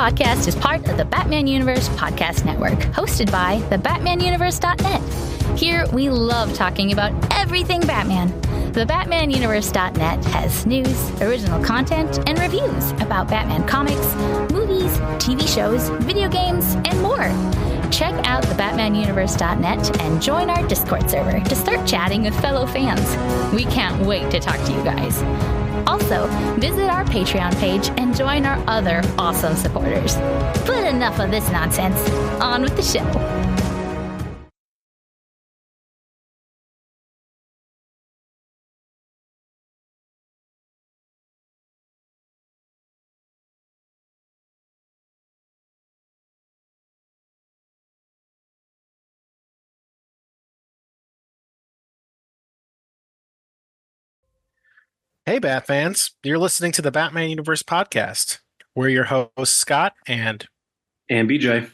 podcast is part of the Batman Universe Podcast Network, hosted by thebatmanuniverse.net. Here, we love talking about everything Batman. The BatmanUniverse.net has news, original content, and reviews about Batman comics, movies, TV shows, video games, and more. Check out thebatmanuniverse.net and join our Discord server to start chatting with fellow fans. We can't wait to talk to you guys. Also, visit our Patreon page and join our other awesome supporters. But enough of this nonsense. On with the show. Hey, Bat fans. You're listening to the Batman Universe podcast. We're your hosts, Scott, and BJ.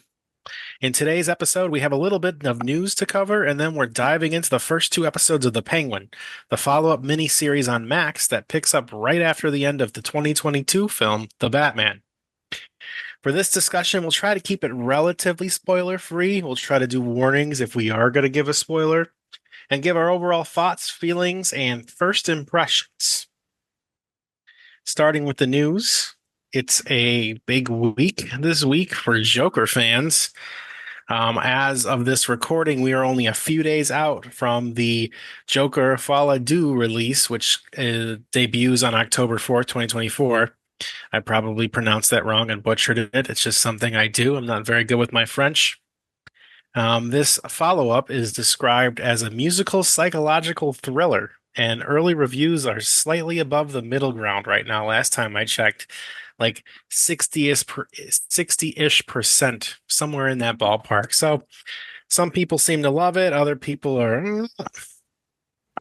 In today's episode, we have a little bit of news to cover, and then we're diving into the first two episodes of The Penguin, the follow-up miniseries on Max that picks up right after the end of the 2022 film, The Batman. For this discussion, we'll try to keep it relatively spoiler-free. We'll try to do warnings if we are going to give a spoiler, and give our overall thoughts, feelings, and first impressions. Starting with the news, it's a big week this week for Joker fans. As of this recording, we are only a few days out from the Joker Fall Adieu release, which debuts on October 4th, 2024. I probably pronounced that wrong and butchered it. It's just something I do. I'm not very good with my French. This follow-up is described as a musical psychological thriller, and early reviews are slightly above the middle ground right now. Last time I checked, like 60-ish%, somewhere in that ballpark. So some people seem to love it. Other people are a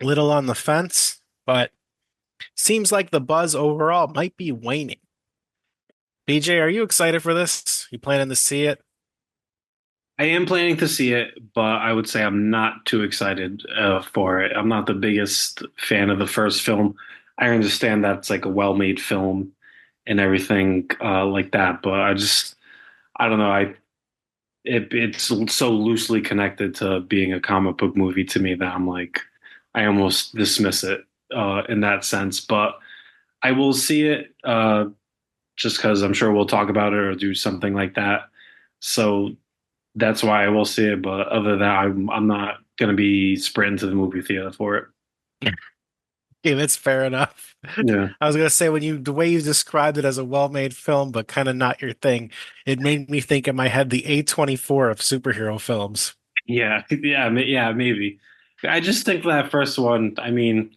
little on the fence, but seems like the buzz overall might be waning. BJ, are you excited for this? You planning to see it? I am planning to see it, but I would say I'm not too excited for it. I'm not the biggest fan of the first film. I understand that it's like a well-made film and everything like that, but I don't know. It's so loosely connected to being a comic book movie to me that I'm like, I almost dismiss it in that sense. But I will see it just because I'm sure we'll talk about it or do something like that. So that's why I will see it, but other than that, I'm not going to be sprinting to the movie theater for it. Okay, that's fair enough. Yeah. I was going to say, the way you described it as a well-made film, but kind of not your thing, it made me think in my head the A24 of superhero films. Yeah, maybe. I just think that first one, I mean,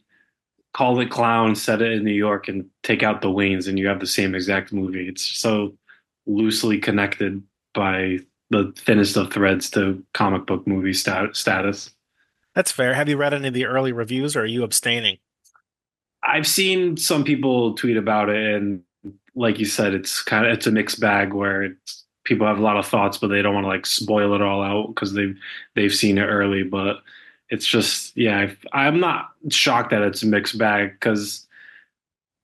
call it clown, set it in New York, and take out the Waynes, and you have the same exact movie. It's so loosely connected by the thinnest of threads to comic book movie status. That's fair. Have you read any of the early reviews, or are you abstaining? I've seen some people tweet about it, and like you said, it's a mixed bag where people have a lot of thoughts, but they don't want to like spoil it all out because they've seen it early. But it's just, yeah, I'm not shocked that it's a mixed bag because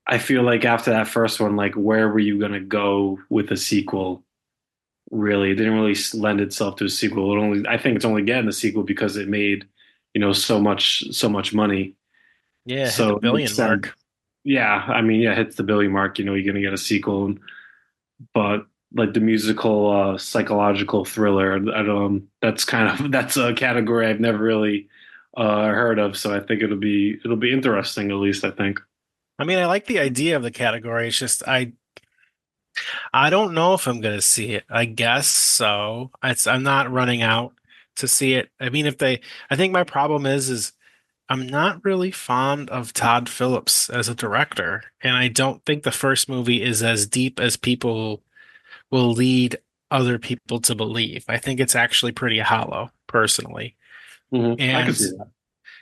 I feel like after that first one, like where were you gonna go with a sequel? Really, it didn't really lend itself to a sequel. I think it's only getting a sequel because it made, so much money. Yeah, so hit the billion mark. Yeah, I mean, yeah, hits the billion mark. You're gonna get a sequel, but like the musical psychological thriller, that's a category I've never really heard of. So I think it'll be interesting. At least I think. I mean, I like the idea of the category. It's just I don't know if I'm going to see it. I guess so. I'm not running out to see it. I mean, I think my problem is I'm not really fond of Todd Phillips as a director, and I don't think the first movie is as deep as people will lead other people to believe. I think it's actually pretty hollow, personally. Mm-hmm. I can see that.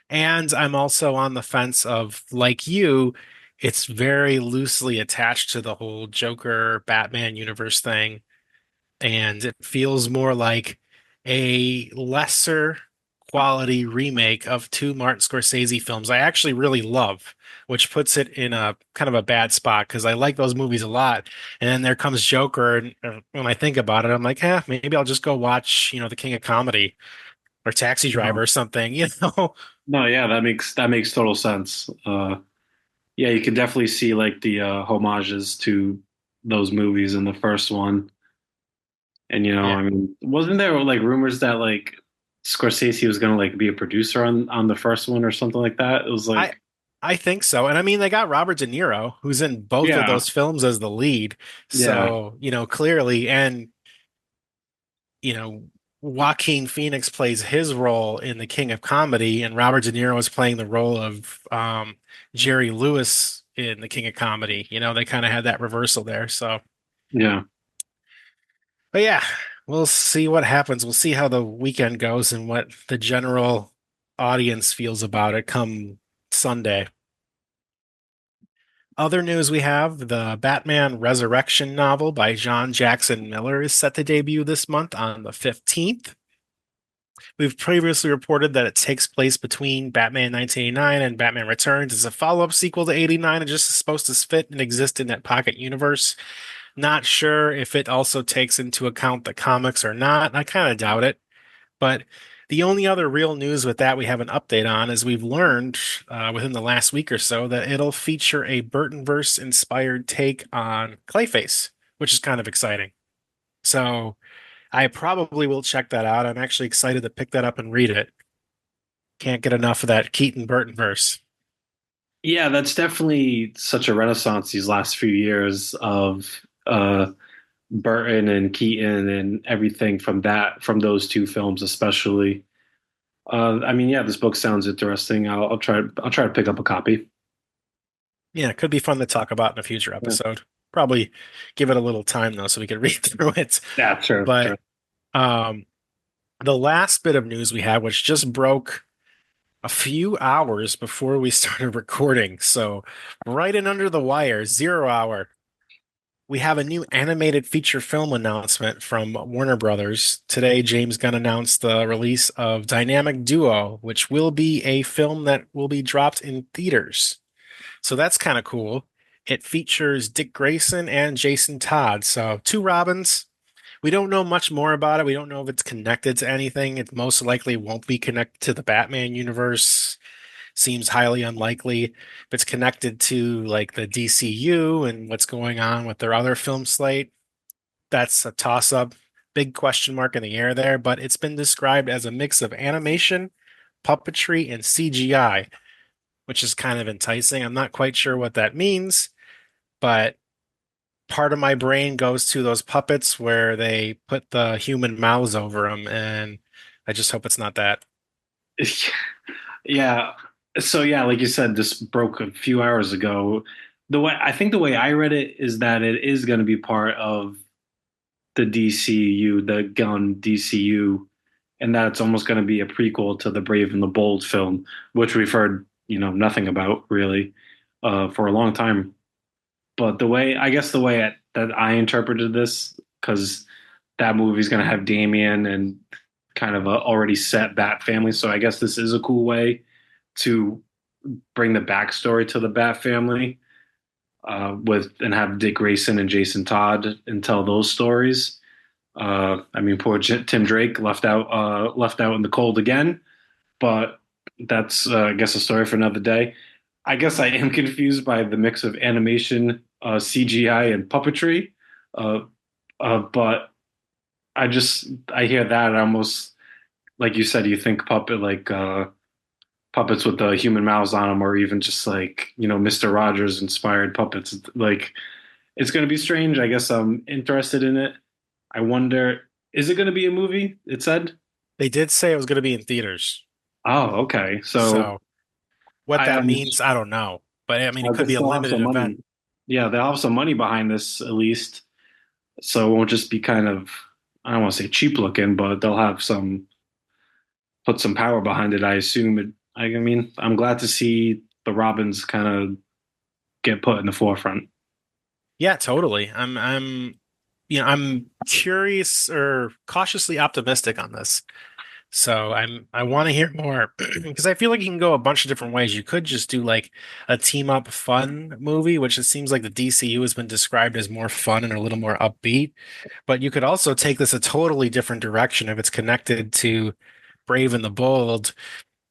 And I'm also on the fence of, like you, it's very loosely attached to the whole Joker Batman universe thing. And it feels more like a lesser quality remake of two Martin Scorsese films I actually really love, which puts it in a kind of a bad spot because I like those movies a lot. And then there comes Joker, and when I think about it, I'm like, maybe I'll just go watch, The King of Comedy or Taxi Driver No, or something. no, yeah, that makes total sense. Yeah, you can definitely see like the homages to those movies in the first one. And Yeah, I mean, wasn't there like rumors that like Scorsese was gonna like be a producer on the first one or something like that? It was I like, I think so. And I mean, they got Robert De Niro, who's in both of yeah, those films as the lead. yeah, So, clearly, and you know, Joaquin Phoenix plays his role in The King of Comedy, and Robert De Niro is playing the role of Jerry Lewis in The King of Comedy. They kind of had that reversal there. So, yeah. but yeah, we'll see what happens. We'll see how the weekend goes and what the general audience feels about it come Sunday. Other news we have the Batman Resurrection novel by John Jackson Miller is set to debut this month on the 15th. We've previously reported that it takes place between Batman 1989 and Batman Returns. It's a follow-up sequel to 89 and just is supposed to fit and exist in that pocket universe. Not sure if it also takes into account the comics or not. I kind of doubt it. But the only other real news with that we have an update on is we've learned within the last week or so that it'll feature a Burtonverse inspired take on Clayface, which is kind of exciting. So I probably will check that out. I'm actually excited to pick that up and read it. Can't get enough of that Keaton Burton verse. Yeah, that's definitely such a renaissance these last few years of Burton and Keaton and everything from those two films especially. I mean, yeah, this book sounds interesting. I'll try to pick up a copy. Yeah, it could be fun to talk about in a future Yeah, episode. Probably give it a little time though, so we can read through it. yeah, sure, But sure. um, the last bit of news we had, which just broke a few hours before we started recording, so right in under the wire, 0 hour. We have a new animated feature film announcement from Warner Brothers. Today, James Gunn announced the release of Dynamic Duo, which will be a film that will be dropped in theaters. So that's kind of cool. It features Dick Grayson and Jason Todd. So two Robins. We don't know much more about it. We don't know if it's connected to anything. It most likely won't be connected to the Batman universe. Seems highly unlikely. If it's connected to like the DCU and what's going on with their other film slate, that's a toss up. Big question mark in the air there, but it's been described as a mix of animation, puppetry, and CGI, which is kind of enticing. I'm not quite sure what that means, but part of my brain goes to those puppets where they put the human mouths over them, and I just hope it's not that. Yeah. So yeah, like you said, this broke a few hours ago. The way I read it is that it is going to be part of the DCU, the Gun DCU, and that it's almost going to be a prequel to the Brave and the Bold film, which we've heard, nothing about really, for a long time. But that I interpreted this, because that movie's going to have Damien and kind of a already set Bat family, so I guess this is a cool way to bring the backstory to the Bat family, with and have Dick Grayson and Jason Todd and tell those stories. I mean, poor Tim Drake left out in the cold again, but that's I guess a story for another day. I guess I am confused by the mix of animation, CGI, and puppetry. Uh, but I hear that and almost like you said, you think puppets with the human mouths on them, or even just like Mister Rogers inspired puppets. Like it's going to be strange. I guess I'm interested in it. I wonder, is it going to be a movie? It said. They did say it was going to be in theaters. Oh, okay. So So what I that am. means, I don't know. But I mean, I it could guess be a they'll have limited some event. money. Yeah, they'll have some money behind this at least. So it won't just be kind of, I don't want to say cheap looking, but they'll have put some power behind it. I assume it. I mean, I'm glad to see the Robins kind of get put in the forefront. Yeah, totally. I'm curious or cautiously optimistic on this. So I want to hear more because I feel like you can go a bunch of different ways. You could just do like a team up fun movie, which it seems like the DCU has been described as more fun and a little more upbeat. But you could also take this a totally different direction if it's connected to Brave and the Bold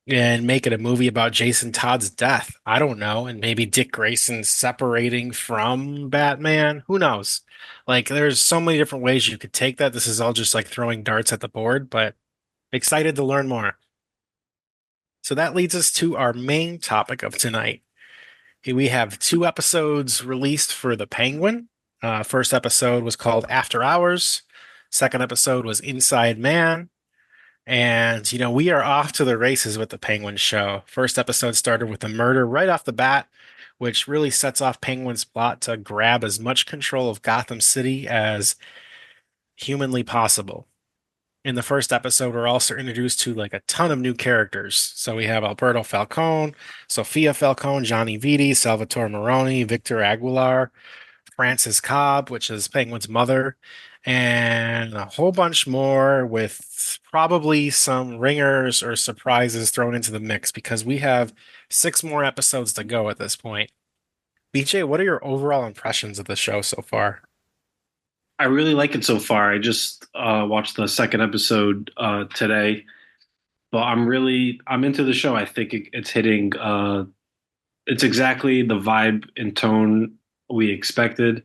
and make it a movie about Jason Todd's death. I don't know. And maybe Dick Grayson separating from Batman. Who knows? Like, there's so many different ways you could take that. This is all just like throwing darts at the board, but excited to learn more. So that leads us to our main topic of tonight. We have two episodes released for The Penguin. First episode was called After Hours. Second episode was Inside Man. And, we are off to the races with the Penguin show. First episode started with a murder right off the bat, which really sets off Penguin's plot to grab as much control of Gotham City as humanly possible. In the first episode, we're also introduced to like a ton of new characters. So we have Alberto Falcone, Sofia Falcone, Johnny Vitti, Salvatore Maroni, Victor Aguilar, Frances Cobb, which is Penguin's mother, and a whole bunch more with probably some ringers or surprises thrown into the mix because we have 6 more episodes to go at this point. BJ, what are your overall impressions of the show so far? I really like it so far. I just watched the second episode today, but I'm into the show. I think it's hitting. It's exactly the vibe and tone we expected.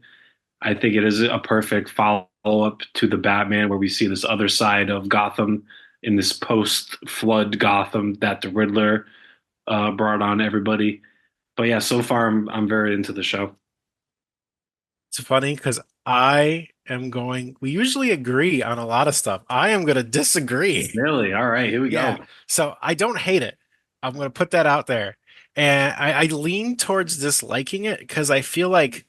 I think it is a perfect follow up to the Batman, where we see this other side of Gotham in this post flood Gotham that the Riddler brought on everybody. But yeah, so far I'm very into the show. It's funny because we usually agree on a lot of stuff. I am going to disagree. Really? All right, here we Yeah. go. So I don't hate it. I'm going to put that out there. And I lean towards disliking it because I feel like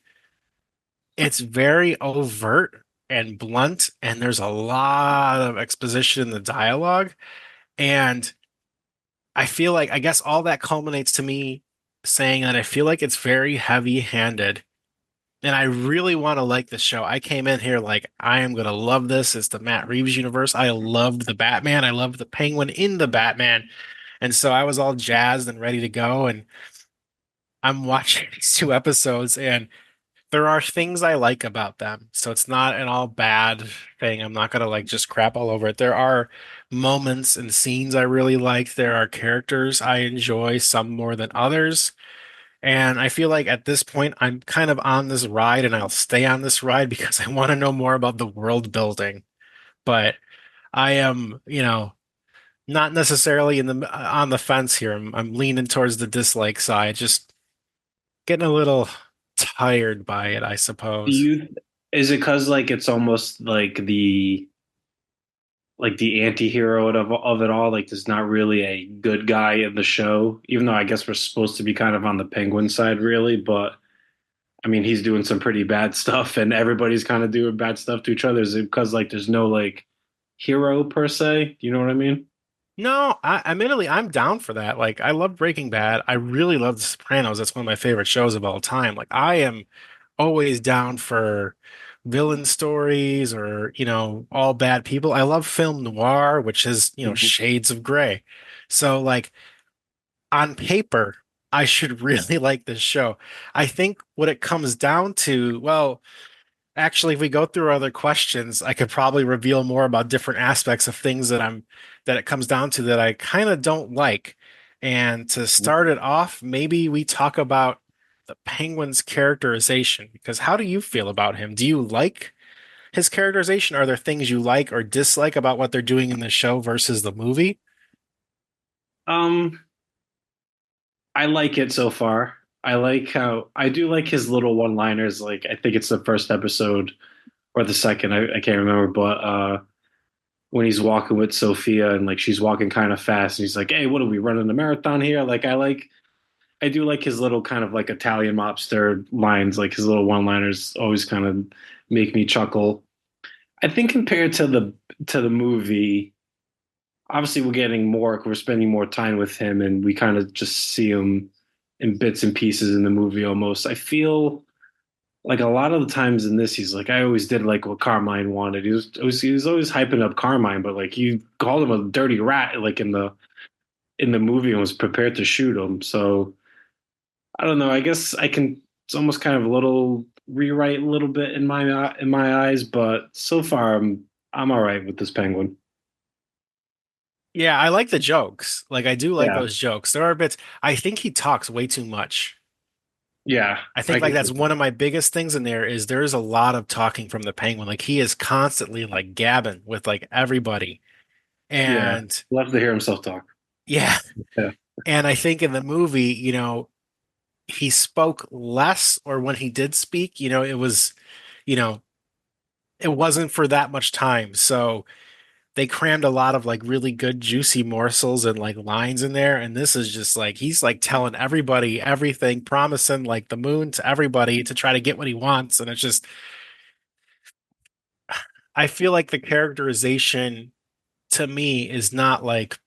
it's very overt and blunt, and there's a lot of exposition in the dialogue. And I feel like, I guess all that culminates to me saying that I feel like it's very heavy-handed. And I really want to like the show. I came in here like, I am going to love this. It's the Matt Reeves universe. I loved the Batman. I loved the Penguin in the Batman. And so I was all jazzed and ready to go. And I'm watching these 2 episodes, and there are things I like about them. So it's not an all bad thing. I'm not gonna like just crap all over it. There are moments and scenes I really like. There are characters I enjoy, some more than others. And I feel like at this point, I'm kind of on this ride, and I'll stay on this ride because I want to know more about the world building. But I am, not necessarily in the on the fence here. I'm leaning towards the dislike side, just getting a little tired by it, I Do suppose. you Is it because like it's almost like the anti-hero of it all? Like there's not really a good guy in the show, even though I guess we're supposed to be kind of on the Penguin side, really. But I mean, he's doing some pretty bad stuff, and everybody's kind of doing bad stuff to each other. Is it because like there's no like hero per se? You know what I mean? No, admittedly, I'm down for that. Like, I love Breaking Bad. I really love The Sopranos. That's one of my favorite shows of all time. Like, I am always down for villain stories or, all bad people. I love film noir, which is, Mhm. shades of gray. So, like, on paper, I should really like this show. I think what it comes down to, well, actually, if we go through other questions, I could probably reveal more about different aspects of things that it comes down to that I kind of don't like. And to start it off, maybe we talk about the Penguin's characterization, because how do you feel about him? Do you like his characterization? Are there things you like or dislike about what they're doing in the show versus the movie? Um, I like it so far. I do like his little one-liners. Like I think it's the first episode or the second, I can't remember, but when he's walking with Sophia and like she's walking kind of fast and he's like, "Hey, what are we running a marathon here?" I do like his little kind of like Italian mobster lines, like his little one-liners always kind of make me chuckle. I think compared to the movie, obviously we're spending more time with him and we kind of just see him in bits and pieces in the movie almost. I feel like a lot of the times in this, he's like, I always did like what Carmine wanted. He was always hyping up Carmine, but like you called him a dirty rat, like in the movie, and was prepared to shoot him. So I don't know. I guess I can. It's almost kind of a little rewrite a little bit in my eyes, but so far I'm all right with this Penguin. Yeah, I like the jokes. Like I do like Yeah, those jokes. There are bits I think he talks way too much. yeah, I I think like can that's one of my biggest things in there is there's a lot of talking from the Penguin. Like he is constantly like gabbing with like everybody. Yeah, And love to hear himself talk. yeah, Yeah, and I think in the movie, he spoke less, or when he did speak, you know, it wasn't for that much time. So they crammed a lot of like really good juicy morsels and like lines in there. And this is just like he's like telling everybody everything, promising like the moon to everybody to try to get what he wants. And it's just I feel like the characterization to me is not like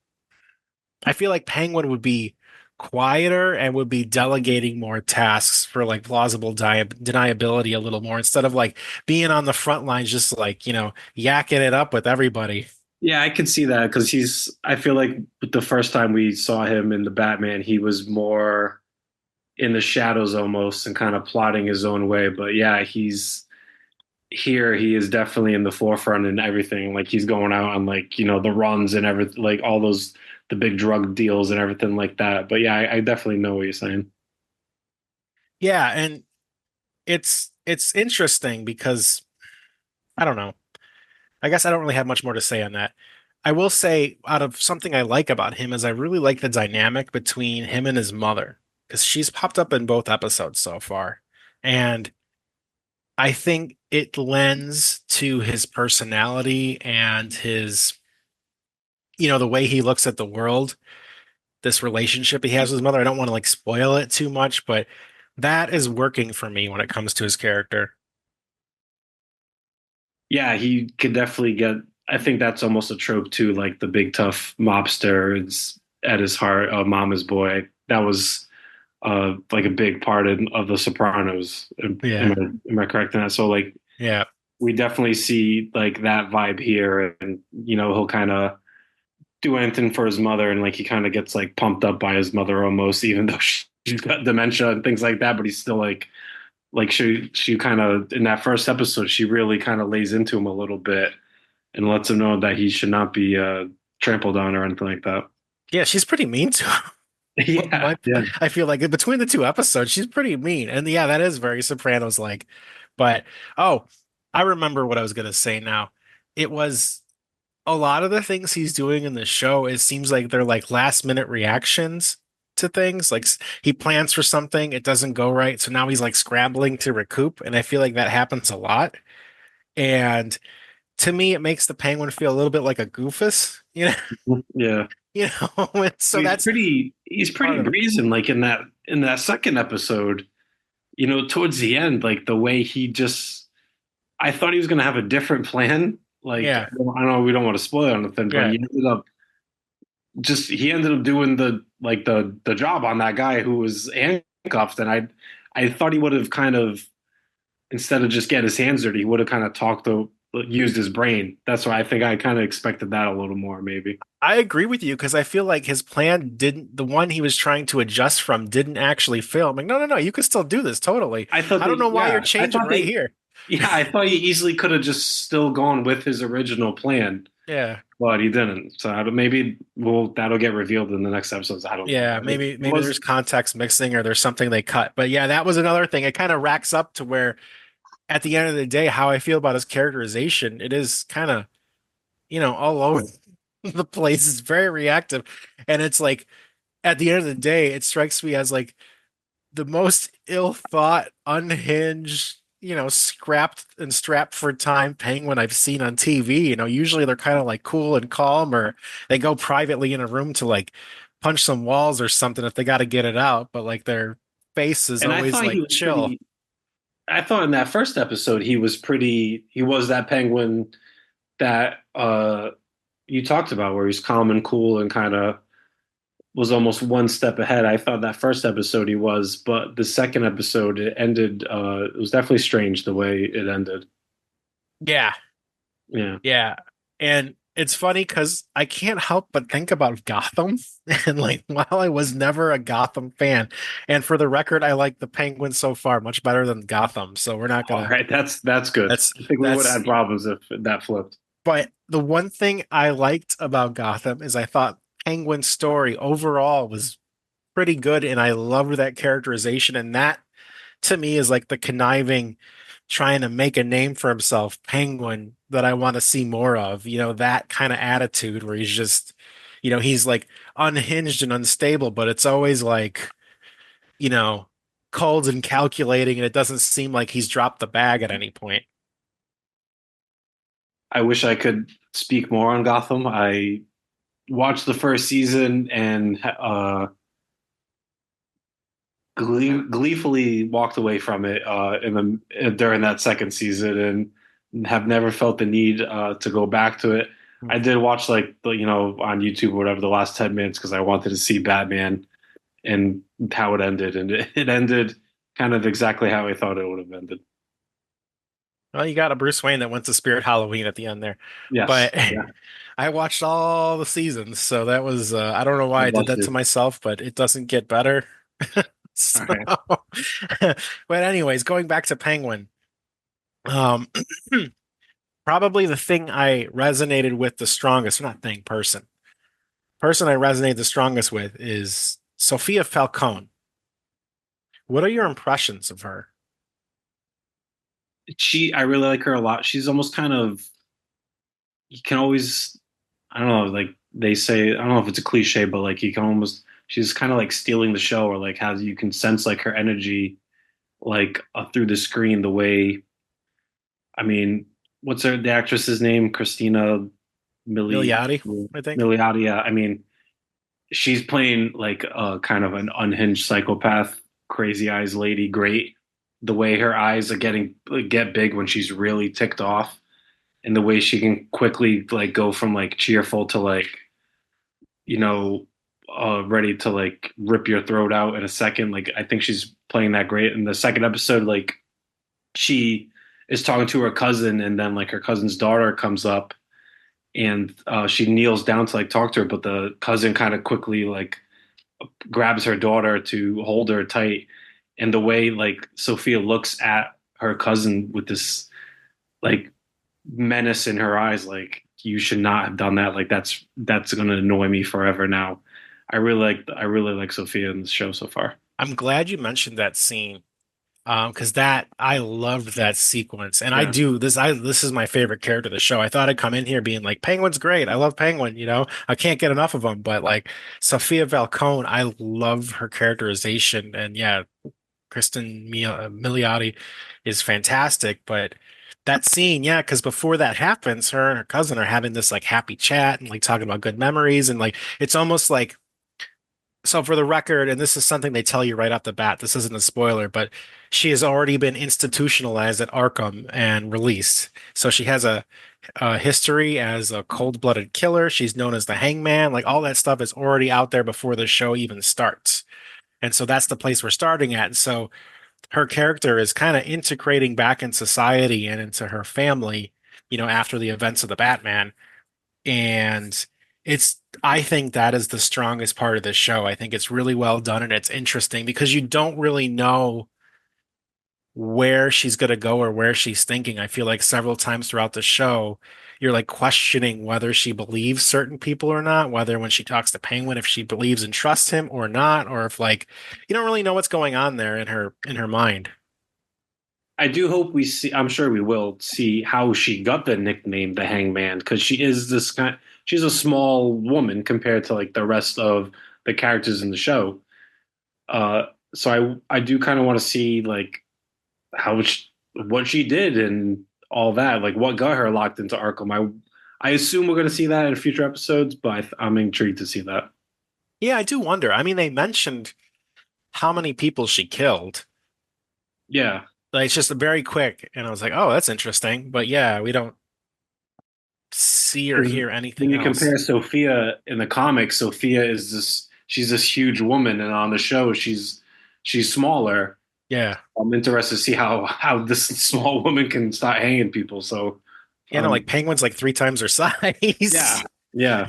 I feel like Penguin would be quieter and would be delegating more tasks for like plausible deniability a little more instead of like being on the front lines, just like, yakking it up with everybody. yeah, I could see that because he's. I feel like the first time we saw him in the Batman, he was more in the shadows almost and kind of plotting his own way. But yeah, he's here. He is definitely in the forefront and everything. Like he's going out on like the runs and everything, like all those the big drug deals and everything like that. But yeah, I definitely know what you're saying. Yeah, and it's interesting because I don't know. I guess I don't really have much more to say on that. I will say, out of something I like about him is I really like the dynamic between him and his mother because she's popped up in both episodes so far. And I think it lends to his personality and the way he looks at the world, this relationship he has with his mother. I don't want to like spoil it too much, but that is working for me when it comes to his character. Yeah, he could definitely get. I think that's almost a trope too, like the big tough mobster is at his heart, a mama's boy. That was like a big part of The Sopranos. Yeah. Am I correct in that? So like Yeah. we definitely see like that vibe here, and he'll kind of do anything for his mother, and like he kind of gets like pumped up by his mother almost, even though she's got dementia and things like that. But he's still like she kind of in that first episode she really kind of lays into him a little bit and lets him know that he should not be trampled on or anything like that. Yeah, she's pretty mean to him. Yeah, My, yeah, I feel like between the two episodes, she's pretty mean. And yeah, that is very Sopranos like. But oh, I remember what I was gonna say now. It was a lot of the things he's doing in the show, it seems like they're like last minute reactions to things. Like he plans for something, it doesn't go right. So now he's like scrambling to recoup. And I feel like that happens a lot. And to me, it makes the Penguin feel a little bit like a goofus, yeah. you know, and so that's He's part pretty of it. brazen. Like in that second episode, towards the end, like the way he just, I thought he was gonna have a different plan. Like Yeah. I know we don't want to spoil anything, but Yeah. he ended up doing the job on that guy who was handcuffed, and I thought he would have kind of instead of just get his hands dirty, he would have kind of used his brain. That's why I think I kind of expected that a little more, maybe. I agree with you because I feel like his plan didn't, the one he was trying to adjust from didn't actually fail. I'm like, no, no, no, you can still do this totally. I thought I don't know why you're I changing thought right here. yeah, I thought he easily could have just still gone with his original plan, Yeah. but he didn't. So that'll get revealed in the next episodes. I don't know. Yeah. It Maybe was there's context mixing or there's something they cut. But yeah, that was another thing. It kind of racks up to where at the end of the day, how I feel about his characterization, it is kind of, all over the place. It's very reactive. And it's like at the end of the day, it strikes me as like the most ill thought, unhinged, scrapped and strapped for time penguin I've seen on TV. Usually they're kind of like cool and calm, or they go privately in a room to like punch some walls or something if they got to get it out. But like their face is and I always thought he like was chill. pretty I thought in that first episode he was that penguin that you talked about where he's calm and cool and kind of was almost one step ahead. I thought that first episode he was, but the second episode it ended. It was definitely strange the way it ended. Yeah, Yeah, yeah. And it's funny because I can't help but think about Gotham. And like, while I was never a Gotham fan, and for the record, I like the Penguin so far much better than Gotham. So we're not all gonna, right, that's good. that's, I think we would have that's, had problems if that flipped. but the one thing I liked about Gotham is I thought Penguin's story overall was pretty good. And I loved that characterization. And that to me is like the conniving, trying to make a name for himself Penguin that I want to see more of. That kind of attitude where he's just, he's like unhinged and unstable, but it's always like, you know, cold and calculating, and it doesn't seem like he's dropped the bag at any point. I wish I could speak more on Gotham. I watched the first season and gleefully walked away from it in the during that second season and have never felt the need to go back to it. I did watch like on YouTube or whatever the last 10 minutes because I wanted to see Batman and how it ended, and it ended kind of exactly how I thought it would have ended. Well, you got a Bruce Wayne that went to Spirit Halloween at the end there. Yes, But yeah, I watched all the seasons, so that was I don't know why God I did bless that to you. myself, but it doesn't get better. All So, right. but anyways, going back to Penguin, um, probably the thing I resonated with the strongest, not thing, person I resonate the strongest with is Sofia Falcone. What are your impressions of her? I really like her a lot. She's almost kind of you can always I don't know, like they say, I don't know if it's a cliche, but like you can almost she's kind of like stealing the show, or like how you can sense like her energy like through the screen the way I mean, what's the actress's name? Christina Mili Milioti, I think. Milioti. Yeah, I mean, she's playing like a kind of an unhinged psychopath, crazy eyes lady. Great, the way her eyes are get big when she's really ticked off, and the way she can quickly like go from like cheerful to like you know ready to like rip your throat out in a second. Like I think she's playing that great. In the second episode, like she is talking to her cousin, and then like her cousin's daughter comes up, and she kneels down to like talk to her, but the cousin kind of quickly like grabs her daughter to hold her tight, and the way like Sophia looks at her cousin with this like menace in her eyes, like you should not have done that. Like that's going to annoy me forever now. I really like Sophia in the show so far. I'm glad you mentioned that scene. Because that I loved that sequence, and I Yeah, do this. This is my favorite character of the show. I thought I'd come in here being like, Penguin's great. I love Penguin. I can't get enough of him. But like Sofia Falcone, I love her characterization, and yeah, Milioti is fantastic. But that scene, yeah, because before that happens, her and her cousin are having this like happy chat and like talking about good memories, and like it's almost like so for the record, and this is something they tell you right off the bat, this isn't a spoiler, but she has already been institutionalized at Arkham and released. So she has a history as a cold-blooded killer. She's known as the Hangman. Like all that stuff is already out there before the show even starts. And so that's the place we're starting at. And so her character is kind of integrating back in society and into her family, after the events of the Batman. And I think that is the strongest part of this show. I think it's really well done and it's interesting because you don't really know where she's going to go or where she's thinking. I feel like several times throughout the show, you're like questioning whether she believes certain people or not, whether when she talks to Penguin, if she believes and trusts him or not, or if like you don't really know what's going on there in her mind. I do hope we see. I'm sure we will see how she got the nickname the Hangman, because she is this kind. She's a small woman compared to like the rest of the characters in the show. Uh, so I do kind of want to see like what she did and all that, like what got her locked into Arkham. I assume we're going to see that in future episodes, but I'm intrigued to see that. Yeah, I do wonder. I mean, they mentioned how many people she killed. Yeah, Like it's just very quick, and I was like, "Oh, that's interesting." But yeah, we don't see or because hear when anything you else. compare Sophia in the comics, Sophia is this. she's this huge woman, and on the show she's smaller. Yeah. I'm interested to see how this small woman can start hanging people. So, Yeah, no, like Penguin's like 3 times her yeah, size. yeah,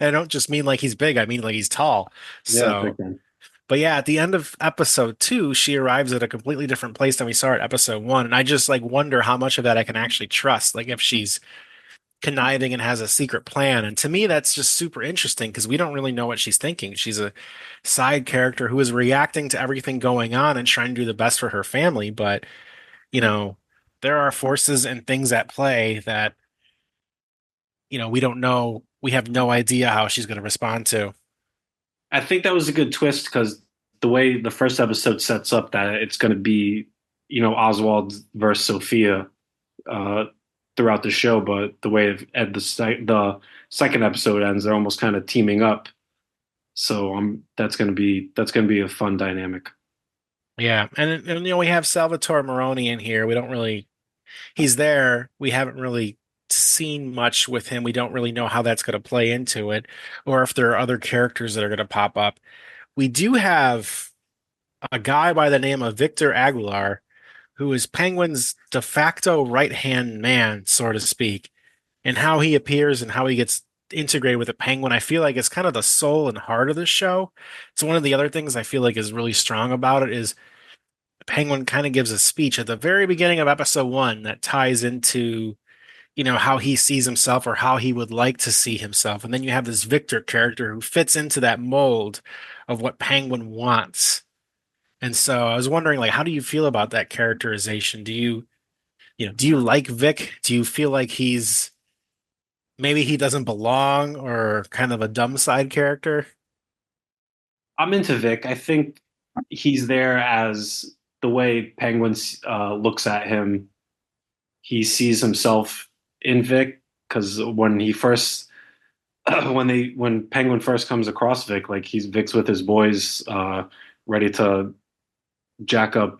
I don't just mean like he's big, I mean like he's tall. yeah, So, big time. but yeah, at the end of episode 2, she arrives at a completely different place than we saw at episode 1. And I just like wonder how much of that I can actually trust. Like if she's conniving and has a secret plan. And to me, that's just super interesting because we don't really know what she's thinking. She's a side character who is reacting to everything going on and trying to do the best for her family. But, you know, there are forces and things at play that, we don't know. We have no idea how she's going to respond to. I think that was a good twist because the way the first episode sets up that it's going to be, Oswald versus Sophia uh, throughout the show, but the way the second episode ends, they're almost kind of teaming up. So that's going to be a fun dynamic. Yeah. And we have Salvatore Maroni in here. We don't really, he's there. We haven't really seen much with him. We don't really know how that's going to play into it or if there are other characters that are going to pop up. We do have a guy by the name of Victor Aguilar, who is Penguin's de facto right-hand man, so to speak, and how he appears and how he gets integrated with the Penguin. I feel like it's kind of the soul and heart of the show. It's one of the other things I feel like is really strong about it is Penguin kind of gives a speech at the very beginning of episode 1 that ties into how he sees himself or how he would like to see himself. And then you have this Victor character who fits into that mold of what Penguin wants. And so I was wondering, like, how do you feel about that characterization? Do you like Vic? Do you feel like maybe he doesn't belong or kind of a dumb side character? I'm into Vic. I think he's there as the way Penguin looks at him. He sees himself in Vic because when he first when Penguin first comes across Vic, like Vic's with his boys, ready to jack up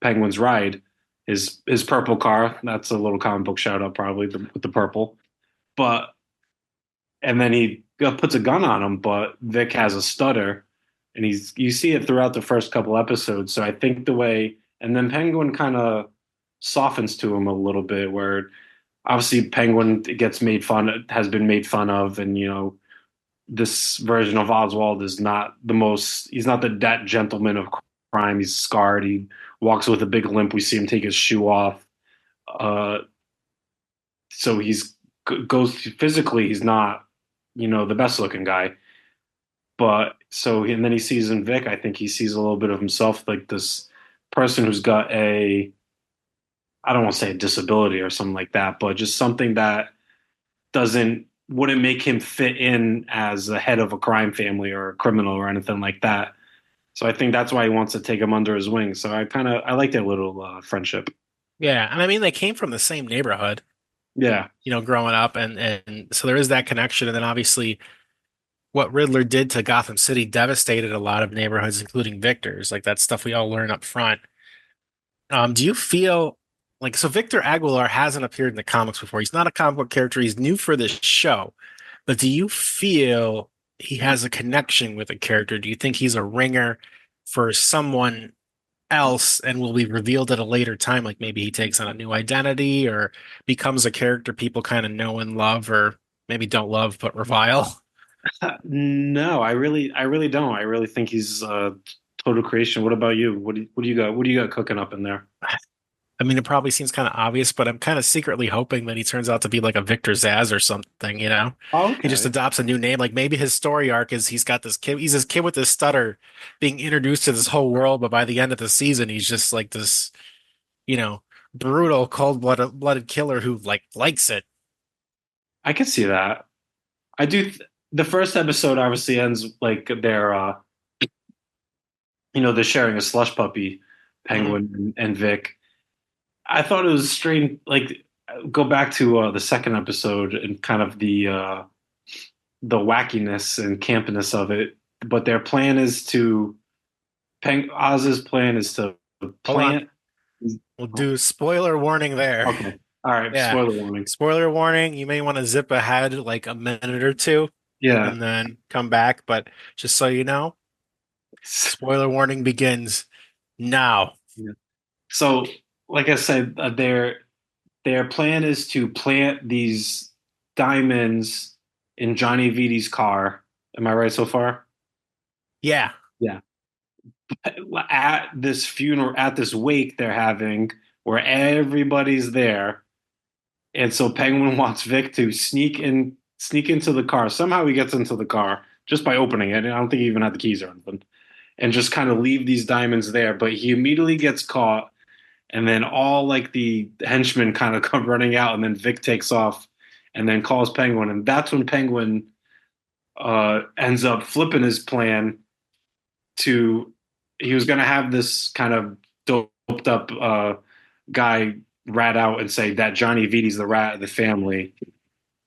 Penguin's ride, his purple car. That's a little comic book shout out, probably with the purple. But and then he puts a gun on him, but Vic has a stutter, and you see it throughout the first couple episodes. So I think and then Penguin kind of softens to him a little bit, where obviously Penguin has been made fun of, and this version of Oswald is not he's not that gentleman of crime. He's scarred. He walks with a big limp. We see him take his shoe off. Uh, so goes physically, he's not, the best looking guy. But and then he sees in Vic, I think he sees a little bit of himself, like this person who's got I don't want to say a disability or something like that, but just something that wouldn't make him fit in as the head of a crime family or a criminal or anything like that. So I think that's why he wants to take him under his wing. So I like that little friendship. Yeah, and I mean they came from the same neighborhood, Yeah. growing up, and so there is that connection. And then obviously what Riddler did to Gotham City devastated a lot of neighborhoods, including Victor's. Like that's stuff we all learn up front. Do you feel like so Victor Aguilar hasn't appeared in the comics before? He's not a comic book character. He's new for this show. But do you feel he has a connection with a character? Do you think he's a ringer for someone else and will be revealed at a later time? Like maybe he takes on a new identity or becomes a character people kind of know and love, or maybe don't love but revile. No, I really don't. I really think he's total creation. What about you? What do you got? What do you got cooking up in there? I mean, it probably seems kind of obvious, but I'm kind of secretly hoping that he turns out to be like a Victor Zaz or something. He just Okay. adopts a new name. Like maybe his story arc is he's got this kid, he's this kid with this stutter being introduced to this whole world, but by the end of the season, he's just like this, you know, brutal, cold-blooded killer who like likes it. I can see that. I do. The first episode obviously ends like they're sharing a slush puppy, Mhm. Penguin and Vic. I thought it was strange. Like, go back to the second episode and kind of the wackiness and campiness of it. But their plan is Oz's plan is to Hold on. plant. We'll do spoiler warning there. Okay, all right. Yeah. Spoiler warning. Spoiler warning, you may want to zip ahead like a minute or two. Yeah. and then come back. But just so you know, spoiler warning begins now. Yeah. So, like I said, their plan is to plant these diamonds in Johnny Viti's car. Am I right so far? Yeah, Yeah. At this funeral, at this wake they're having, where everybody's there, and so Penguin wants Vic to sneak into the car. Somehow he gets into the car just by opening it. And I don't think he even had the keys or anything, and just kind of leave these diamonds there. But he immediately gets caught, and then all like the henchmen kind of come running out, and then Vic takes off, and then calls Penguin, and that's when Penguin ends up flipping his plan to. He was going to have this kind of doped up guy rat out and say that Johnny Viti's the rat of the family,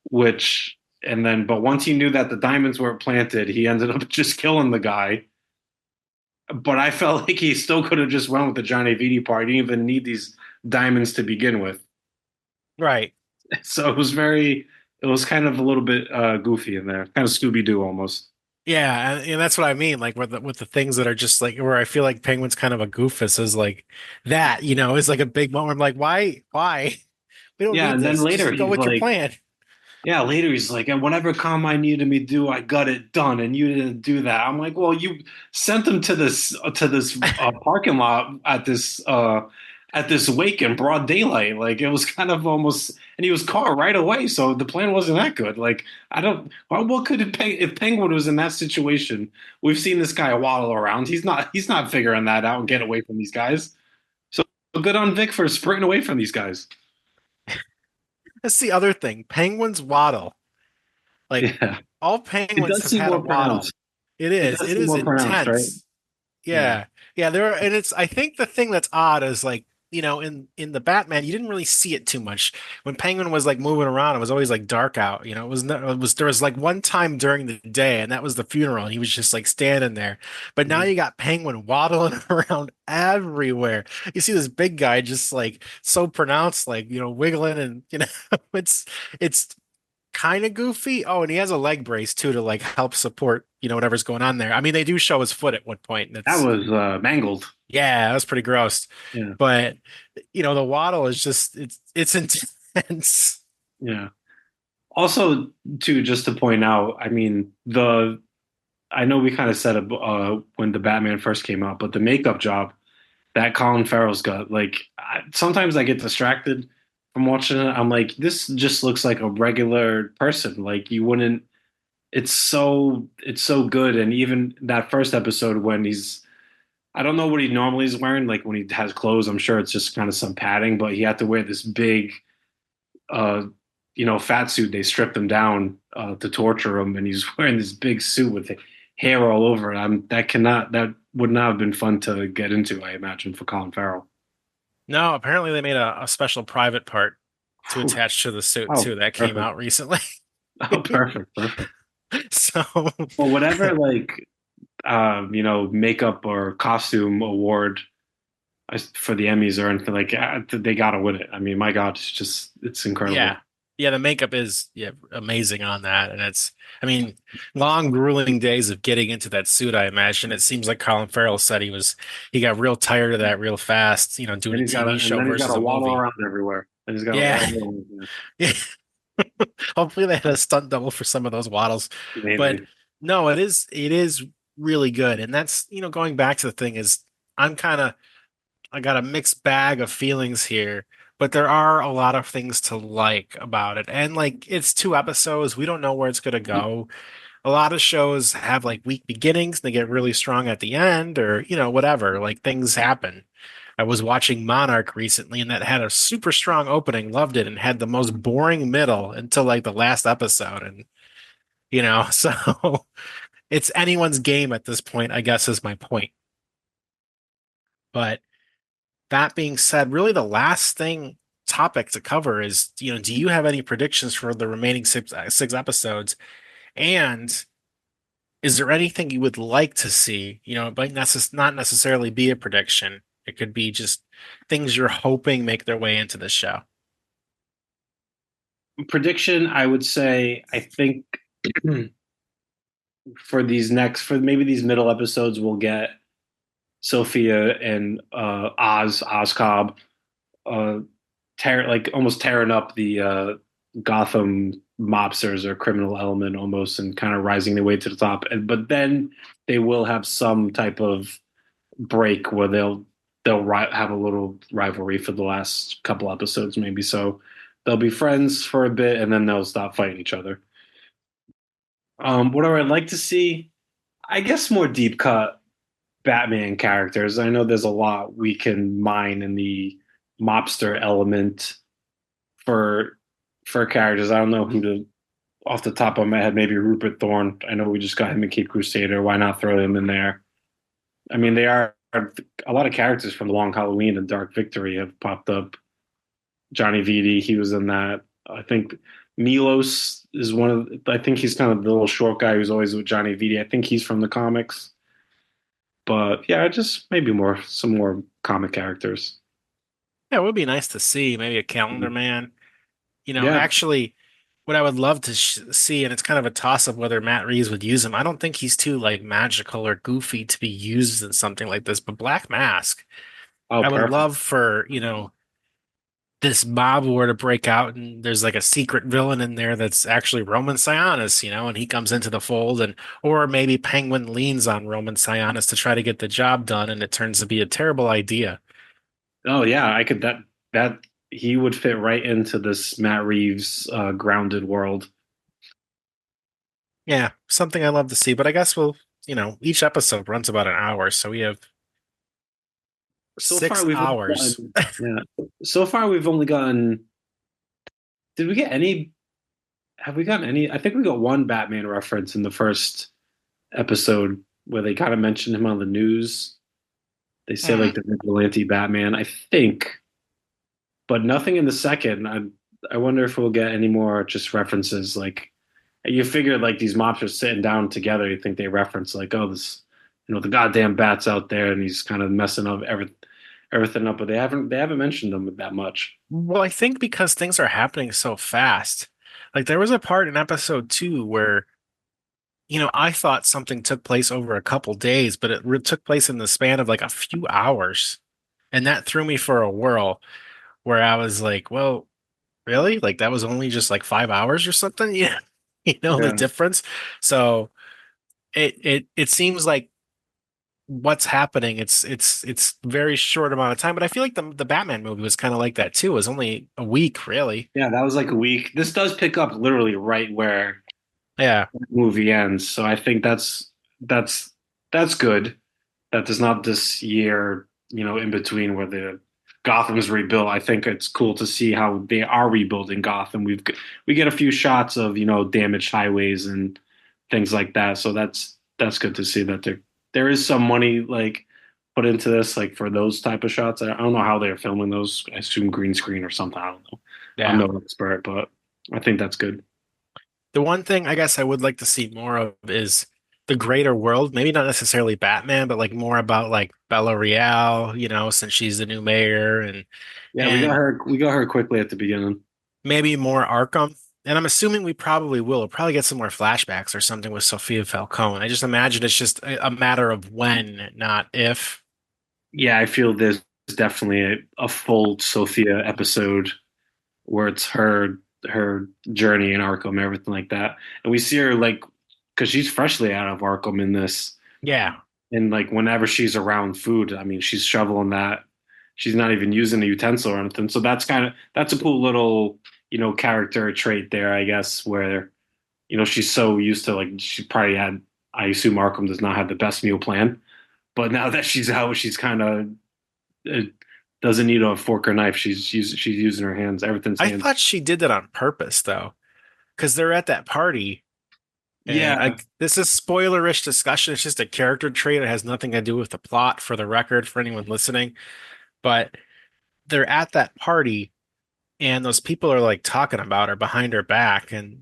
which and then but once he knew that the diamonds weren't planted, he ended up just killing the guy. But I felt like he still could have just went with the Johnny Viti part. He didn't even need these diamonds to begin with. right. So it was kind of a little bit goofy in there, kind of Scooby Doo almost. Yeah, and that's what I mean. Like with the things that are just like where I feel like Penguin's kind of a goofus is like that, is like a big moment. I'm like, why? We don't Yeah, need and then this. later Just go he's with your like, plan. yeah, later he's like, and whatever Carmine needed me to do, I got it done, and you didn't do that. I'm like, well, you sent him to this parking lot at this wake in broad daylight. Like it was kind of almost, and he was caught right away. So the plan wasn't that good. Like I don't, well, what could it, if Penguin was in that situation? We've seen this guy waddle around. He's not figuring that out and get away from these guys. So good on Vic for sprinting away from these guys. That's the other thing. Penguins waddle. Like Yeah, all it penguins does have seem had a more waddle. pronounced. It It is. does It seem is more pronounced, right? intense. Yeah. Yeah. Yeah, there are, and it's I think the thing that's odd is like, in the Batman, you didn't really see it too much. When Penguin was like moving around, it was always like dark out, It was not, it was there was like one time during the day, and that was the funeral, and he was just like standing there. But now Mhm. you got Penguin waddling around everywhere. You see this big guy just like so pronounced, like, wiggling and it's kind of goofy. Oh, and he has a leg brace too to like help support, whatever's going on there. I mean, they do show his foot at one point, and That it's was mangled. yeah, that was pretty gross. Yeah. But the waddle is just it's intense. Yeah. Also, too, just to point out, I mean, I know we kind of said it when the Batman first came out, but the makeup job that Colin Farrell's got, like, sometimes I get distracted from watching it. I'm like, this just looks like a regular person. Like, you wouldn't. It's so good, and even that first episode when I don't know what he normally is wearing. Like when he has clothes, I'm sure it's just kind of some padding, but he had to wear this big uh, fat suit. They stripped him down to torture him, and he's wearing this big suit with hair all over it. That would not have been fun to get into, I imagine, for Colin Farrell. No, apparently they made a special private part to attach to the suit Oh, too that came perfect. out recently. Oh, perfect, perfect. So Well, whatever, like, makeup or costume award for the Emmys or anything like that, they gotta win it. I mean, my God, it's incredible. yeah. Yeah, the makeup is amazing on that. And I mean, long grueling days of getting into that suit, I imagine. It seems like Colin Farrell said he got real tired of that real fast, doing a TV And show then he's got versus to a waddle movie. around everywhere. And he's got to Yeah. waddle around. Yeah. Hopefully they had a stunt double for some of those waddles. But Maybe. no, it is really good. And that's, going back to the thing is I'm kind of I got a mixed bag of feelings here, but there are a lot of things to like about it. And like it's 2 episodes, we don't know where it's gonna go. A lot of shows have like weak beginnings, and they get really strong at the end, or whatever. Like things happen. I was watching Monarch recently, and that had a super strong opening, loved it, and had the most boring middle until like the last episode. And so it's anyone's game at this point, I guess is my point. But that being said, really the last thing topic to cover is, do you have any predictions for the remaining six episodes? And is there anything you would like to see? It might not necessarily be a prediction. It could be just things you're hoping make their way into the show. Prediction, I would say, I think for maybe these middle episodes, we'll get Sophia and Oz Cobb uh almost tearing up the Gotham mobsters or criminal element almost, and kind of rising their way to the top. And but then they will have some type of break where have a little rivalry for the last couple episodes maybe. So they'll be friends for a bit and then they'll stop fighting each other. What I would like to see, I guess, more deep cut Batman characters. I know there's a lot we can mine in the mobster element for characters. I don't know who to off the top of my head. Maybe Rupert Thorne. I know we just got him in Cape Crusader. Why not throw him in there? I mean, they are a lot of characters from Long Halloween and Dark Victory have popped up. Johnny Vitti, he was in that. I think Milos is one of. I think he's kind of the little short guy who's always with Johnny Vitti. I think he's from the comics. But yeah, just maybe some more comic characters. Yeah, it would be nice to see maybe a calendar man. Yeah. Actually, what I would love to see, and it's kind of a toss up whether Matt Reeves would use him. I don't think he's too like magical or goofy to be used in something like this. But Black Mask, Oh, I would perfect. love for this mob war to break out, and there's like a secret villain in there that's actually Roman Sionis, and he comes into the fold, and or maybe Penguin leans on Roman Sionis to try to get the job done, and it turns to be a terrible idea. Oh yeah, I could that he would fit right into this Matt Reeves grounded world. Yeah, something I love to see, but I guess each episode runs about an hour, so we have So six far we've only hours. gotten yeah. So far we've only gotten. Did we get any? Have we gotten any? I think we got one Batman reference in the first episode where they kind of mentioned him on the news. They say Hmm. like the vigilante Batman, I think, but nothing in the second. I wonder if we'll get any more just references. Like you figure, like these mobsters sitting down together, you think they reference like, oh, this, the goddamn bat's out there, and he's kind of messing up everything up. But they haven't mentioned them that much. Well, I think because things are happening so fast. Like there was a part in episode 2 where I thought something took place over a couple days, but it took place in the span of like a few hours. And that threw me for a whirl where I was like, well, really? Like that was only just like 5 hours or something? Yeah. The Yeah, difference. So it seems like what's happening, it's very short amount of time, but I feel like the Batman movie was kind of like that too. It was only a week, really. yeah, that was like a week. This does pick up literally right where Yeah. the movie ends, so I think that's that's good. That there's not this year, in between where the Gotham is rebuilt. I think it's cool to see how they are rebuilding Gotham. We get a few shots of damaged highways and things like that. So that's good to see that there is some money like put into this, like for those type of shots. I don't know how they're filming those. I assume green screen or something. I don't know. I'm Yeah. no expert, but I think that's good. The one thing I guess I would like to see more of is the greater world. Maybe not necessarily Batman, but like more about like Bella Real, since she's the new mayor Yeah, we got and her. We got her quickly at the beginning. maybe more Arkham. And I'm assuming we probably will. We'll probably get some more flashbacks or something with Sofia Falcone. I just imagine it's just a matter of when, not if. Yeah, I feel there's definitely a full Sophia episode where it's her journey in Arkham and everything like that. And we see her like because she's freshly out of Arkham in this, Yeah. and like whenever she's around food, I mean she's shoveling that. She's not even using a utensil or anything. So that's a cool little, character trait there, I guess, where, she's so used to like she probably had I assume Arkham does not have the best meal plan. But now that she's out, she's kind of doesn't need a fork or knife. She's using her hands. Everything's I hands. thought she did that on purpose though, because they're at that party. And Yeah, this is spoilerish discussion. It's just a character trait. It has nothing to do with the plot for the record for anyone listening. But they're at that party and those people are like talking about her behind her back and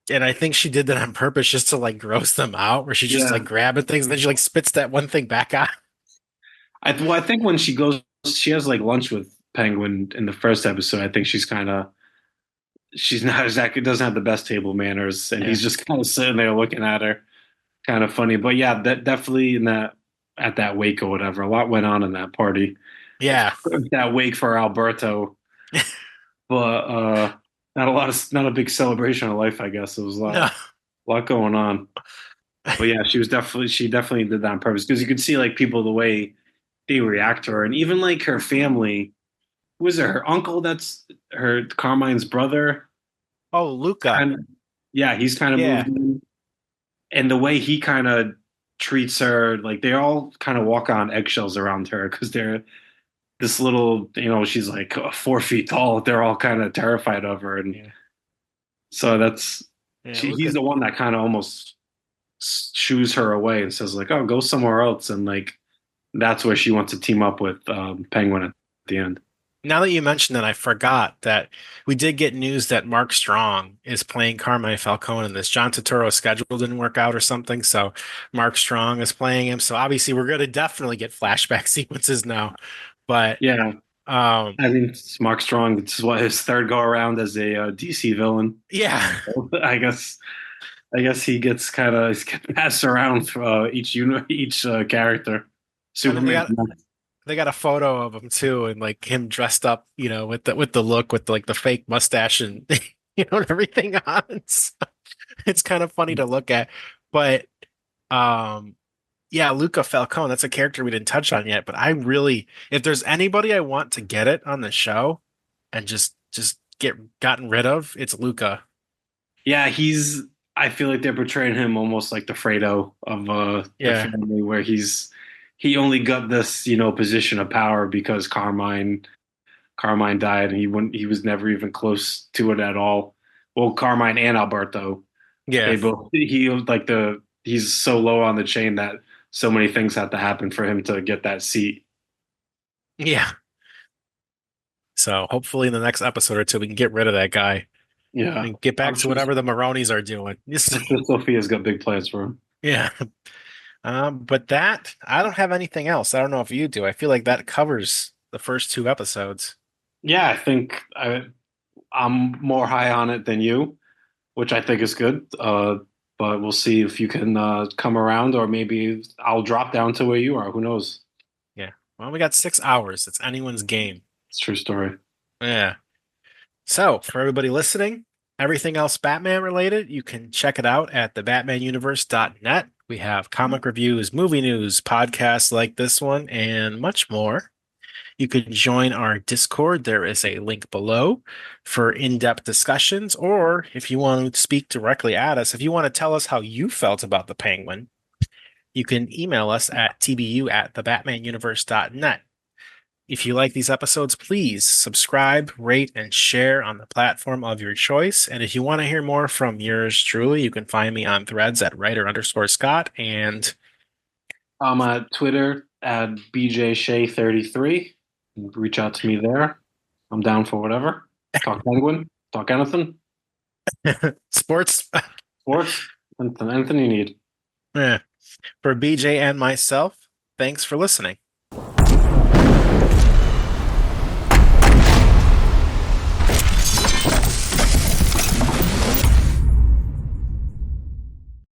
I think she did that on purpose just to like gross them out where she's just yeah. like grabbing things and then she like spits that one thing back out. I think when she has like lunch with Penguin in the first episode. I think she's kind of she's not exactly doesn't have the best table manners, and Yeah. he's just kind of sitting there looking at her, kind of funny. But yeah, that definitely in that at that wake or whatever, a lot went on in that party. Yeah. That wake for Alberto, but not a big celebration of life, I guess. It was No. a lot going on. But yeah, she definitely did that on purpose because you could see like people the way they react to her, and even like her family. Who is it? Her uncle? That's her Carmine's brother. Oh, Luca. And yeah, he's kind of Yeah. moved in, and the way he kind of treats her, like they all kind of walk on eggshells around her because they're this little, she's like 4 feet tall. They're all kind of terrified of her, and Yeah. so Yeah. he's Luca. the one that kind of almost shoos her away and says like, "Oh, go somewhere else," and like that's where she wants to team up with Penguin at the end. Now that you mentioned that, I forgot that we did get news that Mark Strong is playing Carmine Falcone in this. John Turturro's schedule didn't work out or something, so Mark Strong is playing him. So obviously, we're going to definitely get flashback sequences now. But Yeah, um, I mean, it's Mark Strong. It's what his third go around as a DC villain. yeah, I guess he gets passed around for each character. and then Superman. they got a photo of him too, and like him dressed up, with the look, with like the fake mustache and and everything on. So it's kind of funny to look at, but um. Yeah, Luca Falcone, that's a character we didn't touch on yet, but if there's anybody I want to get it on the show and just get gotten rid of, it's Luca. Yeah, I feel like they're portraying him almost like the Fredo of the Yeah. family, where he only got this position of power because Carmine died, and he was never even close to it at all. Well, Carmine and Alberto, Yeah. they both he was like he's so low on the chain that so many things had to happen for him to get that seat. Yeah. So hopefully in the next episode or two we can get rid of that guy Yeah, and get back I'm to sure, whatever the Maronis are doing. I'm sure Sophia's got big plans for him. Yeah. But that I don't have anything else. I don't know if you do. I feel like that covers the first two episodes. Yeah, I think I'm more high on it than you, which I think is good. But we'll see if you can come around, or maybe I'll drop down to where you are. Who knows? Yeah. Well, we got 6 hours. It's anyone's game. It's a true story. Yeah. So, for everybody listening, everything else Batman related, you can check it out at thebatmanuniverse.net. We have comic reviews, movie news, podcasts like this one, and much more. You can join our Discord. There is a link below for in-depth discussions, or if you want to speak directly at us, if you want to tell us how you felt about the Penguin, you can email us at tbu@thebatmanuniverse.net. If you like these episodes, please subscribe, rate, and share on the platform of your choice. And if you want to hear more from yours truly, you can find me on threads at writer_Scott. And I'm at Twitter at BJShay33. Reach out to me there. I'm down for whatever. Talk Penguin. Talk anything. sports. Sports. Anything you need. Yeah. For BJ and myself, thanks for listening.